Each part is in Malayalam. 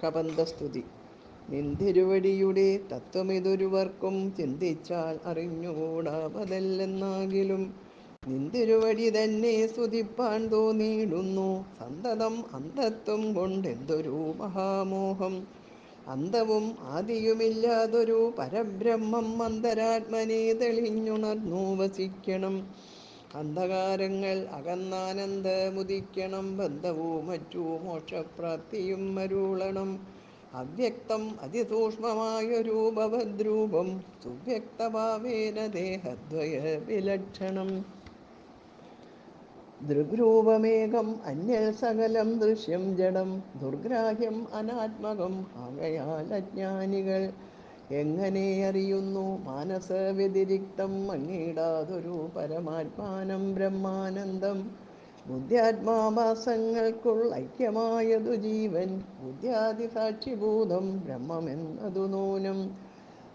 കബന്ധസ്തുതി. നിന്തിരുവടിയുടെ തത്വമിതൊരുവർക്കും ചിന്തിച്ചാൽ അറിഞ്ഞുകൂടാവതല്ലെന്നാകിലും നിന്തിരുവടി തന്നെ സ്തുതിപ്പാൻ തോന്നിയിടുന്നു സന്തതം. അന്ധത്വം കൊണ്ടെന്തൊരു മഹാമോഹം! അന്തവും ആദിയുമില്ലാതൊരു പരബ്രഹ്മം അന്തരാത്മനെ തെളിഞ്ഞുണർന്നു വസിക്കണം. അന്ധകാരങ്ങൾ അകന്നാനന്ദമുദിക്കണം. ബന്ധവും മറ്റു മോക്ഷപ്രാപ്തിയും അരുളണം. അവ്യക്തം അതിസൂക്ഷ്മമായൊരു ഭവദ്രൂപം സുവ്യക്തഭാവേന ദേഹദ്വയ വിലക്ഷണം. ദൃഗ്രൂപമേകം അന്യൽ സകലം ദൃശ്യം ജഡം ദുർഗ്രാഹ്യം അനാത്മകം ആകയാൽ അജ്ഞാനികൾ എങ്ങനെ അറിയുന്നു മാനസ വ്യതിരിക്തം മങ്ങിടാതൊരു പരമാത്മാനം ബ്രഹ്മാനന്ദം. ബുദ്ധ്യാത്മാഭാസങ്ങൾക്കുൾ ഐക്യമായതു ജീവൻ ബുദ്ധ്യാദിസാക്ഷിഭൂതം ബ്രഹ്മമെന്നതു നൂനം.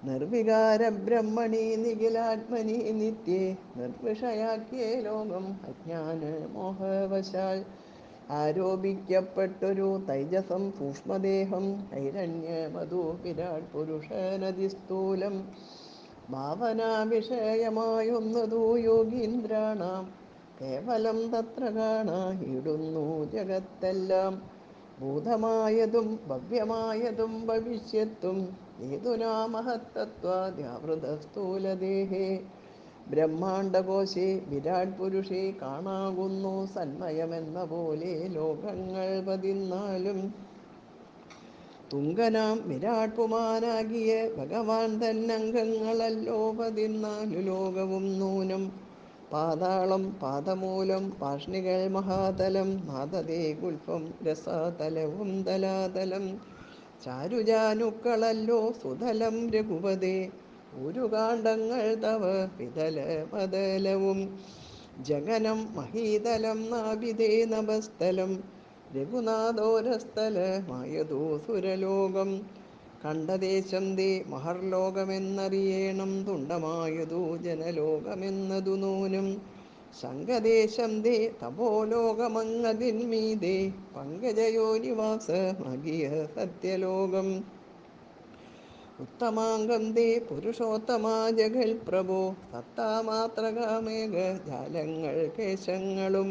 നിർവികാര ബ്രഹ്മണി നിഖിലാത്മനി നിത്യേ നിർവിഷയാക്കിയേ ലോകം അജ്ഞാനമോഹവശാൽ. ആരോപിക്കപ്പെട്ടൊരു തൈജസം സൂക്ഷ്മദേഹം ഹൈരണ്യമതു വിരാട് പുരുഷനതിസ്ഥൂലം ഭാവനാവിഷയമായൊന്നതു യോഗീന്ദ്രാണാം കേവലം തത്ര കാണായിടുന്നു ജഗത്തെല്ലാം. ഭൂതമായതും ഭവ്യമായതും ഭവിഷ്യത്തും ഹേതുനാ മഹത്തത്വാദ്യാവൃതസ്ഥൂലദേഹേ ബ്രഹ്മാണ്ഡകോശേ വിരാട് പുരുഷേ കാണാകുന്നു സന്മയമെന്ന പോലെ ലോകങ്ങൾ 14. തുങ്കനാം വിരാട് പുമാനാകിയ ഭഗവാൻ തന്നംഗങ്ങളല്ലോ 14 ലോകവും നൂനം. പാതാളം പാദമൂലം പാർഷ്ണികൾ മഹാതലം നാദതേ ഗുൽഫം രസാതലവും തലാതലം ചാരുജാനുക്കളല്ലോ സുതലം രഘുപതേ ഊരുകാണ്ഡങ്ങൾ തവ വിതലമതലവും ജഗനം മഹീതലം നാഭിതേ നഭസ്ഥലം രഘുനാഥോരസ്ഥലമായതു സുരലോകം. കണ്ഠദേശം തേ മഹർലോകമെന്നറിയേണം തുണ്ടമായതു ജനലോകമെന്നതു നൂനം. ശംഖദേശം തേ തപോലോകമങ്ങതിന്മീതേ പങ്കജയോനിവാസമാകിയ സത്യലോകം. ഉത്തമാംഗം തേ പുരുഷോത്തമാ ജഗൽപ്രഭോ സത്താമാത്രകാമേഘ ജാലങ്ങൾ കേശങ്ങളും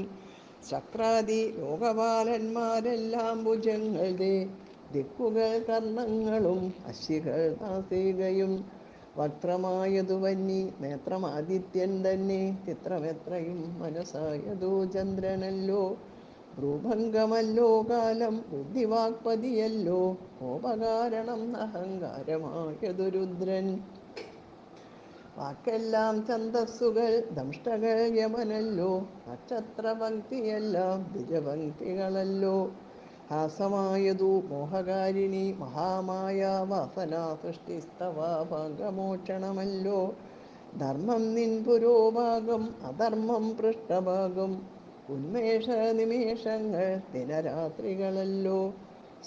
ശക്രാദി ലോകപാലന്മാരെല്ലാം ഭുജങ്ങൾ തേ ദിക്കുകൾ കർണങ്ങളും അശ്വികൾ നാസികയും. വക്രമായതു വന്നി നേത്രമാദിത്യൻ തന്നെ ചിത്രമെത്രയും മനസ്സായതു ചന്ദ്രനല്ലോ. ഭ്രൂഭംഗമല്ലോ കാലം ബുദ്ധിവാക്പതിയല്ലോ കോപകാരണം അഹങ്കാരമായതു രുദ്രൻ. വാക്കെല്ലാം ഛന്ദസ്സുകൾ ദംഷ്ടകൾ യമനല്ലോ നക്ഷത്രപംക്തിയെല്ലാം ദ്വിജപംക്തികളല്ലോ. ഹാസമായതു മോഹകാരിണി മഹാമായ വാസനാ സൃഷ്ടിസ്തവാഭാഗമോക്ഷണമല്ലോ. ധർമ്മം നിൻ പുരോഭാഗം അധർമ്മം പൃഷ്ഠഭാഗം ഉന്മേഷ നിമേഷങ്ങൾ ദിനരാത്രികളല്ലോ.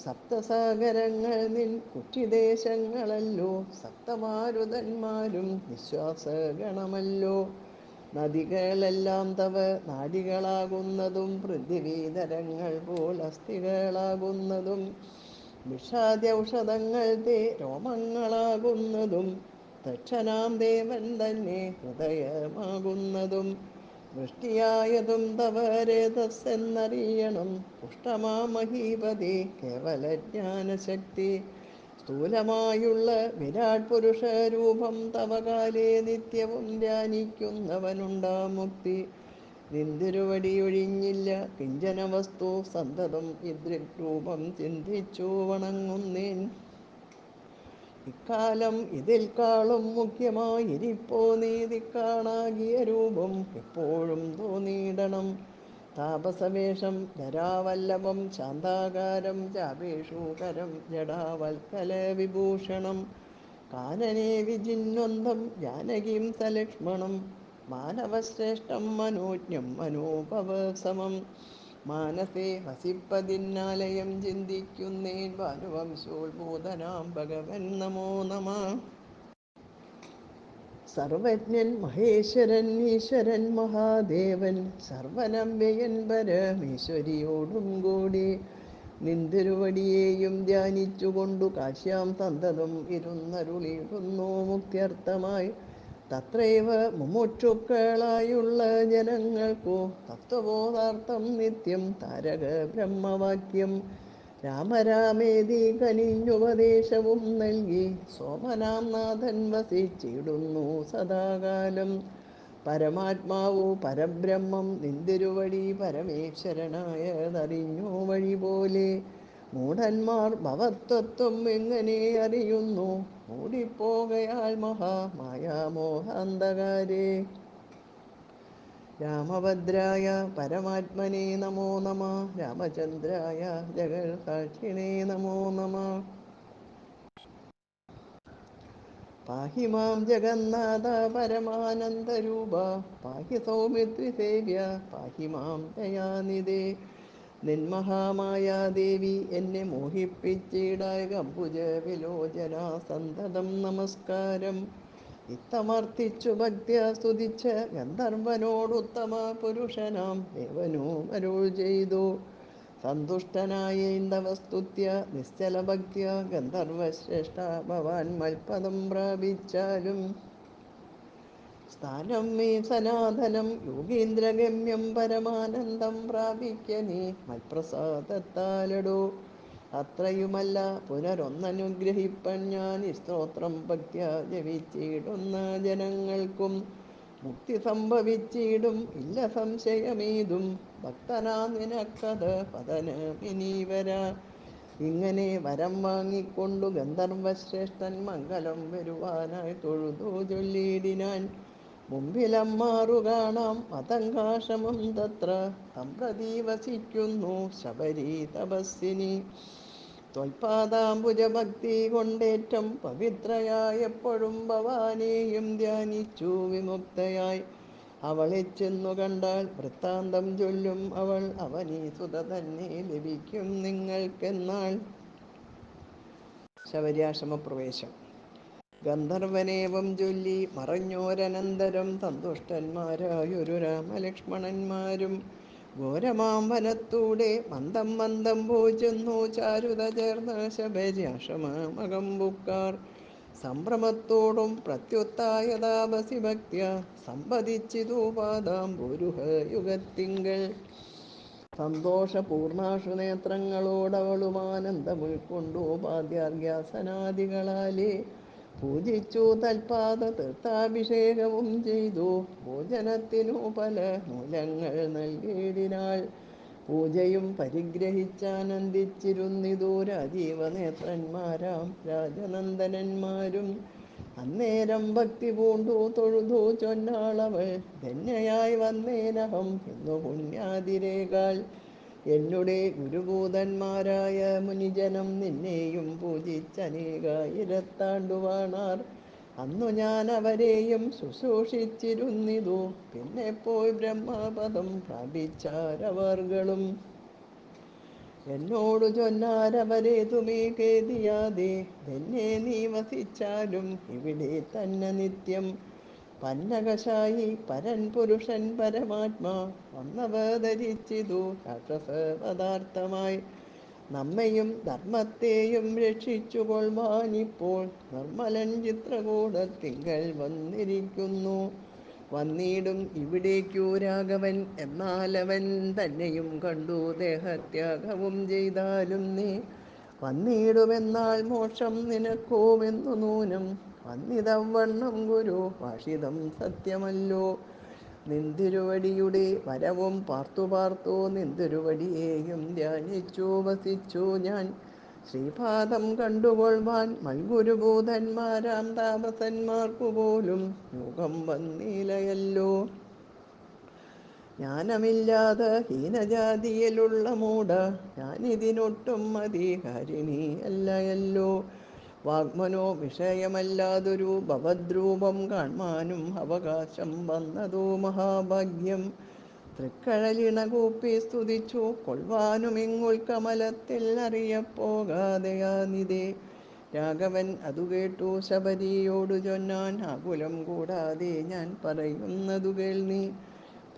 സപ്തസാഗരങ്ങൾ നിൻ കുക്ഷിദേശങ്ങളല്ലോ സപ്തമാരുതന്മാരും നിശ്വാസഗണമല്ലോ. നദികളെല്ലാം തവ നാഡികളാകുന്നതും പൃഥ്വീധരങ്ങൾ പോൽ അസ്ഥികളാകുന്നതും വിഷാദ്യൗഷധങ്ങൾ തേ രോമങ്ങളാകുന്നതും ദക്ഷനാം ദേവൻ തന്നെ ഹൃദയമാകുന്നതും വൃഷ്ടിയായതും തവ രേതസ്സെന്നറിയണം പുഷ്ടമാമഹീപതി കേവലജ്ഞാനശക്തി. സ്ഥൂലമായുള്ള വിരാട് പുരുഷരൂപം തവ കാലേ നിത്യവും ധ്യാനിക്കുന്നവനുണ്ടാം മുക്തി. നിന്തിരുവടിയൊഴിഞ്ഞില്ല കിഞ്ചന വസ്തു സന്തതം ഇദൃഗ്രൂപം ചിന്തിച്ചു വണങ്ങുന്നേൻ. ഇക്കാലം ഇതിൽ കാളും മുഖ്യമായിരിപ്പോ നീതിക്കാണാകിയ രൂപം എപ്പോഴും തോന്നിയിടണം. താപസവേഷം ധരാവല്ലഭം ശാന്താകാരം ചാപേഷൂകരം ജടാവൽക്കല വിഭൂഷണം കാനനെ വിജിന്വന്തം ജാനകീം സലക്ഷ്മണം മാനവശ്രേഷ്ഠം മനോജ്ഞം മനോഭവസമം. മാനസേ വസിപ്പതിന്നാലയം ചിന്തിക്കുന്നേൻ ഭാനുവംശോത്ഭൂതനാം ഭഗവൻ നമോ നമഃ. സർവജ്ഞൻ മഹേശ്വരൻ ഈശ്വരൻ മഹാദേവൻ സർവനവ്യയൻ പരമേശ്വരിയോടും കൂടി നിന്തിരുവടിയെയും ധ്യാനിച്ചുകൊണ്ടു കാശ്യാം സന്തതം ഇരുന്നരുളിയിടുന്നു മുക്ത്യർത്ഥമായി. തത്രൈവ മുമുക്ഷുക്കളായുള്ള ജനങ്ങൾക്കു തത്വബോധാർത്ഥം നിത്യം താരക ബ്രഹ്മവാക്യം രാമരാമേതി കനിഞ്ഞുപദേശവും നൽകി സോമനാം നാഥൻ വസിച്ചിടുന്നു സദാകാലം. പരമാത്മാവു പരബ്രഹ്മം നിന്തിരുവടി പരമേശ്വരനായതറിഞ്ഞു വഴി പോലെ. മൂഢന്മാർ ഭവത്തത്വം എങ്ങനെ അറിയുന്നു? മൂടിപ്പോകയാൽ മഹാമായാമോഹാന്ധകാരേ. രാമഭദ്രായ പരമാത്മനേ നമോ നമ. രാമചന്ദ്രായ ജഗത്സാക്ഷിണേ നമോ നമ. പാഹി മാം ജഗന്നാഥ പരമാനന്ദരൂപ. പാഹി സൗമിത്രിസേവ്യ പാഹി മാം ദയാനിധേ. നിന്മഹാമായാദേവി എന്നെ മോഹിപ്പിച്ചിടായ അംബുജ വിലോചന സന്തതം നമസ്കാരം. ഇത്തമർത്ഥിച്ചു ഭക്ത്യാ സ്തുതിച്ച ഗന്ധർവനോടുത്തമ പുരുഷനാം ദേവനും അരുൾ ചെയ്തു. സന്തുഷ്ടനായേന്തവ സ്തുത്യ നിശ്ചല ഭക്ത്യ ഗന്ധർവശ്രേഷ്ഠ ഭവാൻ മൽപദം പ്രാപിച്ചാലും. സ്ഥാനം മേ സനാതനം യോഗീന്ദ്രഗമ്യം പരമാനന്ദം പ്രാപിക്ക നീ മൽപ്രസാദത്താലടോ. അത്രയുമല്ല പുനരൊന്നനുഗ്രഹിപ്പൻ ഞാൻ സ്തോത്രം ഭക്ത്യ ജപിച്ചിടുന്ന ജനങ്ങൾക്കും മുക്തി സംഭവിച്ചിടും ഇല്ല സംശയമേതും. ഭക്തനാ നിനക്കത് പതനമിനി വരാ. ഇങ്ങനെ വരം വാങ്ങിക്കൊണ്ടു ഗന്ധർവശ്രേഷ്ഠൻ മംഗലം വരുവാനായി തൊഴുതു ചൊല്ലിയിടിനാൻ. മുമ്പിലമ്മാറു കാണാം മതങ്കാശ്രമം തത്ര തമ്പ്രതി വസിക്കുന്നു ശബരി തപസ്സിനി. ത്വൽപാദാംബുജഭക്തി കൊണ്ടേറ്റം പവിത്രയായെപ്പോഴും ഭവാനെയും ധ്യാനിച്ചു വിമുക്തയായി. അവളെ ചെന്നു കണ്ടാൽ വൃത്താന്തം ചൊല്ലും അവൾ അവനീസുത തന്നെ ലഭിക്കും നിങ്ങൾക്കെന്നാൾ. ശബരിയാശ്രമപ്രവേശം. ഗന്ധർവനേവം ചൊല്ലി മറഞ്ഞോരനന്തരം സന്തുഷ്ടന്മാരായൊരു രാമലക്ഷ്മണന്മാരും ഘോരമാം വനത്തൂടെ മന്ദം മന്ദം പോചെന്നു ചാരുത ചേർന്ന ശബരിയാശ്രമമകമ്പുക്കാർ. സംഭ്രമത്തോടും പ്രത്യുത്തായ താപസി ഭക്ത്യ സമ്പതിച്ചിതു പാദാംബുരുഹയുഗത്തിങ്കൽ. സന്തോഷപൂർണാശു നേത്രങ്ങളോടവളുമാനന്ദം ഉൾക്കൊണ്ടു പാദ്യാർഘ്യാസനാദികളാലേ പൂജിച്ചു തൽപാദ തീർത്ഥാഭിഷേകവും ചെയ്തു. ഭോജനത്തിനു പല മൂലങ്ങൾ നൽകിയിടിനാൾ. പൂജയും പരിഗ്രഹിച്ചാനന്ദിച്ചിരുന്നിതു രാജീവനേത്രന്മാരാം രാജനന്ദനന്മാരും. അന്നേരം ഭക്തി പൂണ്ടു തൊഴുതു ചൊന്നാളവൾ ധന്യയായി വന്നേനഹം എന്നു പുണ്യാതിരേകാൽ. എന്നുടെ ഗുരുഭൂതന്മാരായ മുനിജനം നിന്നെയും പൂജിച്ചനേകായിരത്താണ്ടുവാണാർ. അന്നു ഞാൻ അവരെയും ശുശ്രൂഷിച്ചിരുന്നിതു. പിന്നെ പോയി ബ്രഹ്മപദം പ്രാപിച്ചാരവർകളും. എന്നോടു ചൊന്നാരവരേതുമേ ഖേദിയാതെ ധന്യേ നീ വസിച്ചാലും ഇവിടെ തന്നെ നിത്യം. പന്നകശായി പരൻ പുരുഷൻ പരമാത്മാ വന്നവതരിച്ചിതു രാക്ഷസവധാർത്ഥമായി. നമ്മയും ധർമ്മത്തെയും രക്ഷിച്ചു കൊള്ളുവാനിപ്പോൾ നിർമ്മലൻ ചിത്രകൂടത്തിങ്കൽ വന്നിരിക്കുന്നു. വന്നിടും ഇവിടേക്കു രാഘവൻ എന്നാലവൻ തന്നെയും കണ്ടു ദേഹത്യാഗവും ചെയ്താലും നീ വന്നിടുമെന്നാൾ മോക്ഷം നിനക്കുമെന്നു നൂനം. വന്നിതവണ്ണം ഗുരു ഭാഷിതം സത്യമല്ലോ. നിന്തിരുവടിയുടെ വരവും പാർത്തു പാർത്തു നിന്തിരുവടിയെയും ധ്യാനിച്ചു വസിച്ചു ഞാൻ. ശ്രീപാദം കണ്ടുകൊള്ളുവാൻ മൽഗുരുഭൂതന്മാരാം താപസന്മാർക്കു പോലും യോഗം വന്നിലയല്ലോ. ജ്ഞാനമില്ലാതെ ഹീനജാതിയിലുള്ള മൂഢ ഞാനിതിനൊട്ടും അധികാരിണി അല്ലയല്ലോ. വാഗ്മനോ വിഷയമല്ലാതൊരു ഭവദ്രൂപം കാൺമാനും അവകാശം വന്നതു മഹാഭാഗ്യം. തൃക്കഴലിണകൂപ്പി സ്തുതിച്ചു കൊള്ളുവാനുമിങ്ങുൾക്കമലത്തിൽ അറിയപ്പോകാതെയാനിതേ. രാഘവൻ അതു കേട്ടു ശബരിയോടു ചൊന്നാൻ ആകുലം കൂടാതെ ഞാൻ പറയുന്നതു കേൾ നീ.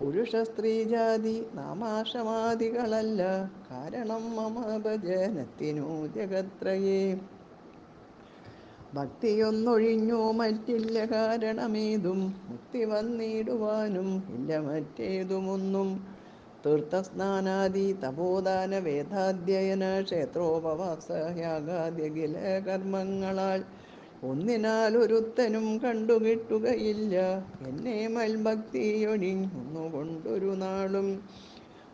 പുരുഷ സ്ത്രീ ജാതി നാമാശമാദികളല്ല കാരണം മമ ഭജനത്തിനു ജഗത്രയേ. ഭക്തിയൊന്നൊഴിഞ്ഞു മറ്റില്ല കാരണമേതും മുക്തി വന്നിടുവാനും ഇല്ല മറ്റേതുമൊന്നും. തീർത്ഥസ്നാനാദി തപോദാന വേദാധ്യയന ക്ഷേത്രോപവാസ യാഗാദ്യഖില കർമ്മങ്ങളാൽ ഒന്നിനാൽ ഒരുത്തനും കണ്ടുകിട്ടുകയില്ല എന്നെ മൽഭക്തിയൊഴിഞ്ഞൊന്നുകൊണ്ടൊരു നാളും.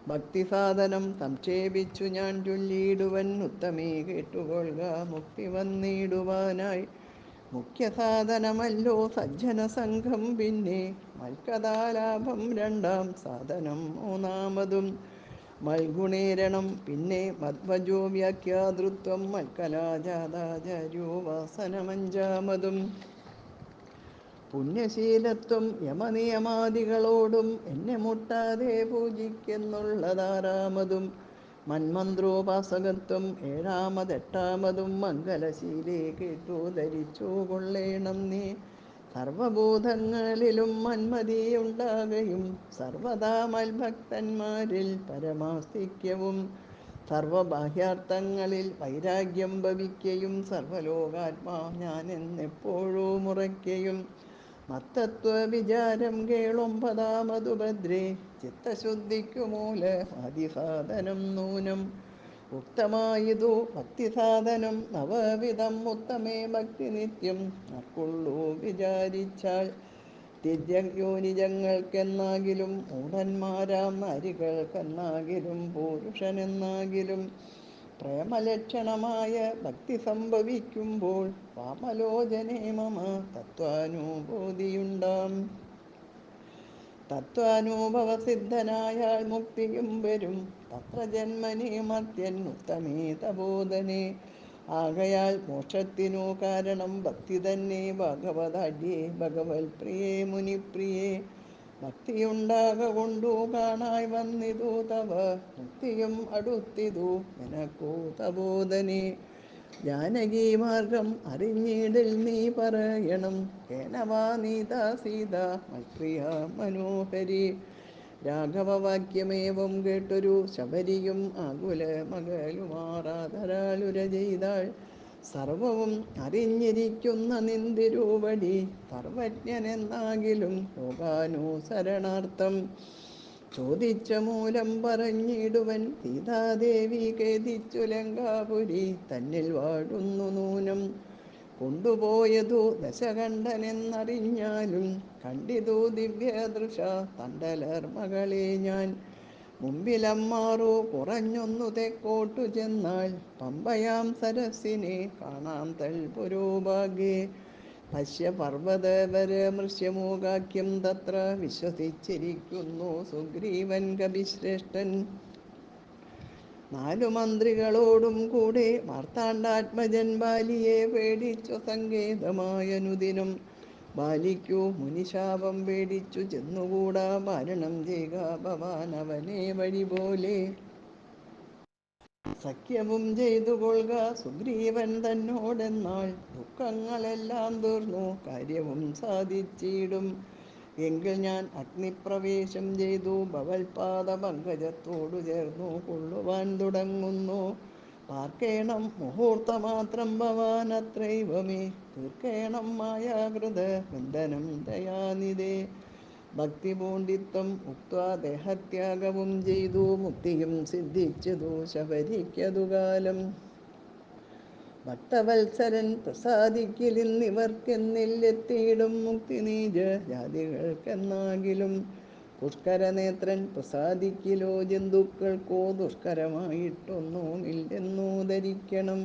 ഭക്തിസാധനം സംക്ഷേപിച്ചു ഞാൻ ചൊല്ലിയിടുവൻ ഉത്തമേ കേട്ടുകൊള്ളുക മുക്തി വന്നിടുവാനായി. മുഖ്യസാധനമല്ലോ സജ്ജനസംഘം പിന്നെ മൽക്കഥാലാഭം രണ്ടാം സാധനം മൂന്നാമതും. മൽഗുണേരണം പിന്നെ മധ്വജോ വ്യാഖ്യാതൃത്വം മൽക്കലാജാതാചാര്യോപാസനമഞ്ചാമതും. പുണ്യശീലത്വം യമനിയമാദികളോടും എന്നെ മുട്ടാതെ പൂജിക്കെന്നുള്ളതാറാമതും. മന്മന്ത്രോപാസകത്വം ഏഴാമതെട്ടാമതും. മംഗലശീലേ കേട്ടു ധരിച്ചു കൊള്ളേണം നീ. സർവഭൂതങ്ങളിലും മന്മതിയുണ്ടാകയും സർവദാ മൽഭക്തന്മാരിൽ പരമാസ്തിക്യവും. സർവബാഹ്യാർത്ഥങ്ങളിൽ വൈരാഗ്യം ഭവിക്കയും സർവലോകാത്മാ ഞാനെന്നെപ്പോഴും ഉറയ്ക്കയും. മത്തത്വവിചാരം കേളൊമ്പതാമതു ഭദ്രേ ചിത്തശുദ്ധിക്കു മൂലമാദിസാധനം നൂനം. ഉക്തമായതു ഭക്തിസാധനം നവവിധം ഉത്തമേ ഭക്തി നിത്യം ആർക്കുള്ളൂ വിചാരിച്ചാൽ. ത്യജ്യയോനിജങ്ങൾക്കെന്നാകിലും മൂഢന്മാരാം നാരികൾക്കെന്നാകിലും പുരുഷനെന്നാകിലും പ്രേമലക്ഷണമായ ഭക്തി സംഭവിക്കുമ്പോൾ വാമലോചനേ മമ തത്വാനുഭൂതിയുണ്ടാം. തത്വാനുഭവസിദ്ധനായാൽ മുക്തിയും വരും തത്ര ജന്മനി മർത്യൻ ഉത്തമേ തപോധനേ. ആകയാൽ മോക്ഷത്തിനു കാരണം ഭക്തി തന്നെ ഭാഗവതാഢ്യേ ഭഗവത് പ്രിയേ മുനിപ്രിയേ. ഭക്തിയുണ്ടാക കൊണ്ടു കാണായി വന്നിതു തവ മുക്തിയും അടുത്തിതു നിനക്കു തപോധനേ. ജാനകീമാർഗം അറിഞ്ഞിടിൽ നീ പറയണം കേനവാ നീതാ സീത മൽപ്രിയ മനോഹരി. രാഘവവാക്യമേവം കേട്ടൊരു ശബരിയും ആകുല മകളുമാറാതരാളുര ചെയ്താൾ. സർവവും അറിഞ്ഞിരിക്കുന്ന നിന്തിരുവടി സർവജ്ഞനെന്നാകിലും ലോകാനുസരണാർത്ഥം. ചോദിച്ച മൂലം പറഞ്ഞിടുവൻ സീതാദേവി ഖേദിച്ചു ലങ്കാപുരി തന്നിൽ വാഴുന്നു നൂനം. കൊണ്ടുപോയതു ദശകണ്ഠനെന്നറിഞ്ഞാലും കണ്ടിതു ദിവ്യദൃശ തണ്ടലർ മകളെ ഞാൻ. മുമ്പിലമ്മാറു കുറഞ്ഞൊന്നു തെക്കോട്ടു ചെന്നാൽ പമ്പയാം സരസിനെ കാണാം തൽപുരോഭാഗേ. പശ്യ പർവ്വതവരമൃശ്യമൂകാഖ്യം തത്ര വിശ്വസിച്ചിരിക്കുന്നു സുഗ്രീവൻ കപിശ്രേഷ്ഠൻ. നാലു മന്ത്രികളോടും കൂടെ മാർത്താണ്ഡാത്മജൻ ബാലിയെ പേടിച്ചു സങ്കേതമായനുദിനം. ബാലിക്കു മുനിശാപം പേടിച്ചു ചെന്നുകൂടാ മാരണം ചെയ്യുക ഭവാൻ അവനെ വഴിപോലെ. സഖ്യവും ചെയ്തു കൊള്ളുക സുഗ്രീവൻ തന്നോടെന്നാൽ ദുഃഖങ്ങളെല്ലാം തീർന്നു കാര്യവും സാധിച്ചിടും. എങ്കിൽ ഞാൻ അഗ്നിപ്രവേശം ചെയ്തു ഭവൽപാദ പങ്കജത്തോടു ചേർന്നു കൊള്ളുവാൻ തുടങ്ങുന്നു. പാർക്കേണം മുഹൂർത്തമാത്രം ഭവാൻ അത്രൈവമേ തീർക്കേണം മായാകൃത ബന്ധനം ദയാനിധേ. ഭക്തി പൂണ്ടിത്വം ഉക്ത്വാ ദേഹത്യാഗവും ചെയ്തു മുക്തിയും സിദ്ധിച്ചതു ശബരിക്കതു കാലം. ഭക്തവത്സരൻ പ്രസാദിക്കിലിന്നിവർക്കെന്നില്ലെത്തിയിടും മുക്തി നീച ജാതികൾക്കെന്നാകിലും. പുഷ്കരനേത്രൻ പ്രസാദിക്കിലോ ജന്തുക്കൾക്കോ ദുഷ്കരമായിട്ടൊന്നുമില്ലെന്നു ധരിക്കണം.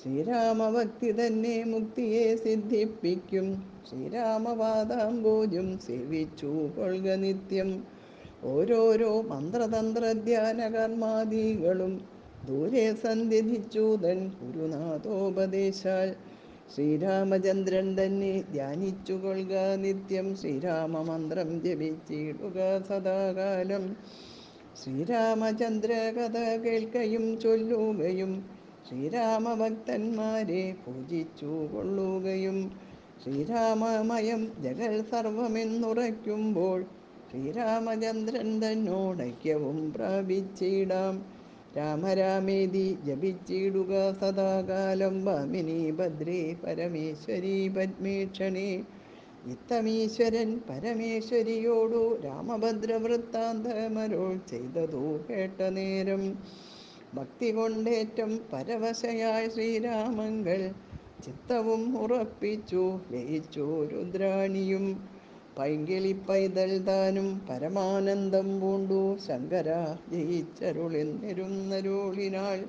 ശ്രീരാമഭക്തി തന്നെ മുക്തിയെ സിദ്ധിപ്പിക്കും ശ്രീരാമപാദാംബോജം സേവിച്ചു കൊള്ളുക നിത്യം. ഓരോരോ മന്ത്രതന്ത്രധ്യാന കർമാദികളും ദൂരെ സന്ധ്യതിച്ചൂതൻ ഗുരുനാഥോപദേശാൽ. ശ്രീരാമചന്ദ്രൻ തന്നെ ധ്യാനിച്ചു കൊള്ളുക നിത്യം ശ്രീരാമമന്ത്രം ജപിച്ചിടുക സദാകാലം. ശ്രീരാമചന്ദ്ര കഥ കേൾക്കയും ചൊല്ലുകയും ശ്രീരാമഭക്തന്മാരെ പൂജിച്ചു കൊള്ളുകയും. ശ്രീരാമമയം ജഗൽ സർവമെന്നുറയ്ക്കുമ്പോൾ ശ്രീരാമചന്ദ്രൻ തന്നോടൈക്യവും പ്രാപിച്ചിടാം. രാമരാമേതി ജപിച്ചിടുക സദാകാലം. ഭാമിനി ഭദ്രേ പരമേശ്വരി പത്മേക്ഷണേ. ഇത്തമീശ്വരൻ പരമേശ്വരിയോടു രാമഭദ്ര വൃത്താന്തമരുൾ ചെയ്തതു കേട്ട നേരം ഭക്തി കൊണ്ടേറ്റം പരവശയായ ശ്രീരാമങ്ങൾ ചിത്തവും ഉറപ്പിച്ചു ലയിച്ചു രുദ്രാണിയും. പൈങ്കിളി പൈതൽ താനും പരമാനന്ദം പൂണ്ടു ശങ്കര ജയിച്ചരുളെന്നിരുന്നരുളിനാൾ.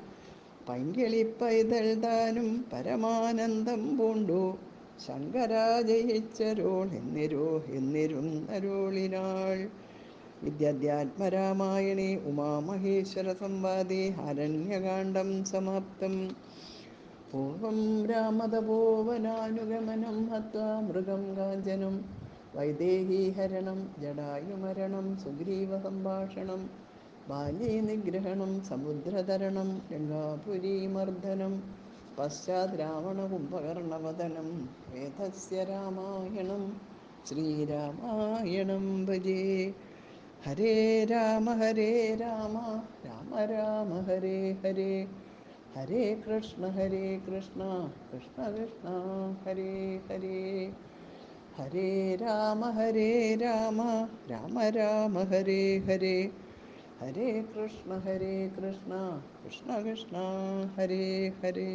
പൈങ്കിളി പൈതൽ താനും പരമാനന്ദം പൂണ്ടു ശങ്കര ജയിച്ചരുൾ എന്നിരുന്നരുളിനാൾ. വിദ്യാധ്യാത്മരാമായണേ ഉമാമഹേശ്വര സംവാദേ ആരണ്യകാണ്ഡം സമാപ്തം. പൂർവം രാമതപോവനാനുഗമനം ഹത്വാ മൃഗം കാഞ്ചനം വൈദേഹീഹരണം ജടായുമരണം സുഗ്രീവസംഭാഷണം ബാലീ നിഗ്രഹണം സമുദ്രതരണം ലങ്കാപുരീമർദ്ദനം പശ്ചാത് രാവണകുംഭകർണവദനം വേദസ്യ രാമായണം ശ്രീരാമായണം ഭജേ. ഹരേ രാമ രാമ രാമ ഹരേ ഹരേ, ഹരേ കൃഷ്ണ കൃഷ്ണ കൃഷ്ണ ഹരേ ഹരേ. ഹരേ രാമ രാമ രാമ ഹരേ ഹരേ, ഹരേ കൃഷ്ണ കൃഷ്ണ കൃഷ്ണ കൃഷ്ണ ഹരേ ഹരേ.